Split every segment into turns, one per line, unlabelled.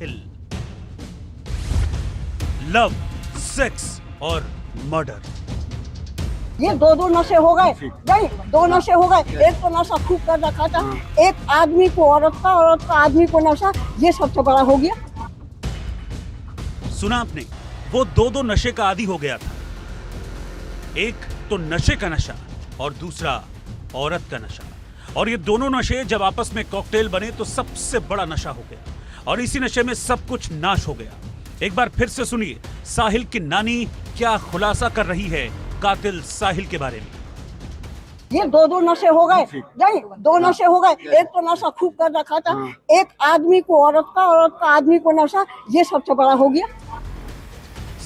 हिल, love, sex और murder.
ये दो दो नशे हो गए, नहीं दो नशे हो गए। एक तो नशा खूब कर रखा था, एक आदमी को औरत का, औरत का आदमी को नशा, ये सबसे बड़ा हो गया।
सुना आपने, वो दो दो नशे का आदी हो गया था। एक तो नशे का नशा और दूसरा औरत का नशा। और ये दोनों नशे जब आपस में कॉकटेल बने तो सबसे बड़ा नशा हो गया, और इसी नशे में सब कुछ नाश हो गया। एक बार फिर से सुनिए साहिल की नानी क्या खुलासा कर रही है कातिल साहिल के बारे में।
ये दो दो नशे हो गए, नहीं दो नशे हो गए। एक तो नशा खूब कर रखा था, एक आदमी को औरत का, औरत का आदमी को नशा, ये सबसे बड़ा हो गया।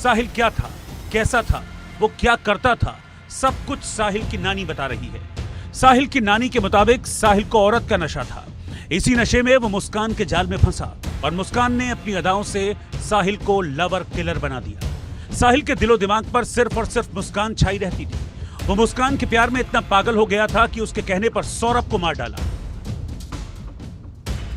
साहिल क्या था, कैसा था, वो क्या करता था, सब कुछ साहिल की नानी बता रही है। साहिल की नानी के मुताबिक साहिल को औरत का नशा था। इसी नशे में वो मुस्कान के जाल में फंसा और मुस्कान ने अपनी अदाओं से साहिल को लवर किलर बना दिया। साहिल के दिलो दिमाग पर सिर्फ और सिर्फ मुस्कान छाई रहती थी। वो मुस्कान के प्यार में इतना पागल हो गया था कि उसके कहने पर सौरभ को मार डाला।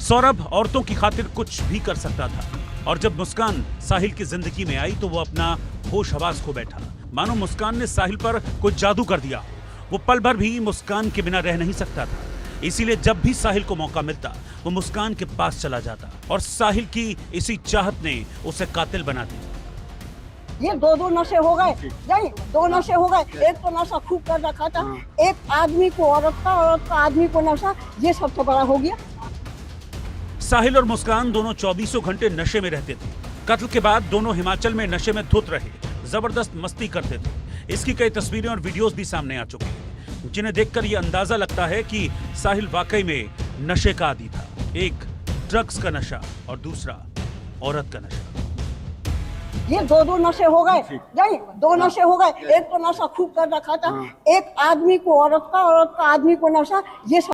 सौरभ औरतों की खातिर कुछ भी कर सकता था, और जब मुस्कान साहिल की जिंदगी में आई तो वो अपना होश हवास खो बैठा, मानो मुस्कान ने साहिल पर कोई जादू कर दिया। वो पल भर भी मुस्कान के बिना रह नहीं सकता था, इसीलिए जब भी साहिल को मौका मिलता वो मुस्कान के पास चला जाता, और साहिल की इसी चाहत ने उसे कातिल बना दिया।
ये दो दो नशे हो गए, नहीं दो नशे हो गए। एक तो नशा खूब कर रखा था, एक आदमी को औरत का, औरत का आदमी को नशा, ये सबसे बड़ा हो गया।
साहिल और मुस्कान दोनों 24 घंटे नशे में रहते थे। कत्ल के बाद दोनों हिमाचल में नशे में धुत रहे, जबरदस्त मस्ती करते थे। इसकी कई तस्वीरें और वीडियोस भी सामने आ चुके हैं, जिन्हें देखकर यह अंदाजा लगता है कि साहिल वाकई में नशे का आदी था। एक ड्रग्स का नशा और दूसरा औरत का नशा।
ये दो दो नशे हो गए, नहीं दो नशे हो गए। एक तो नशा खूब कर रखा था, एक आदमी को औरत का, औरत का आदमी को नशा, ये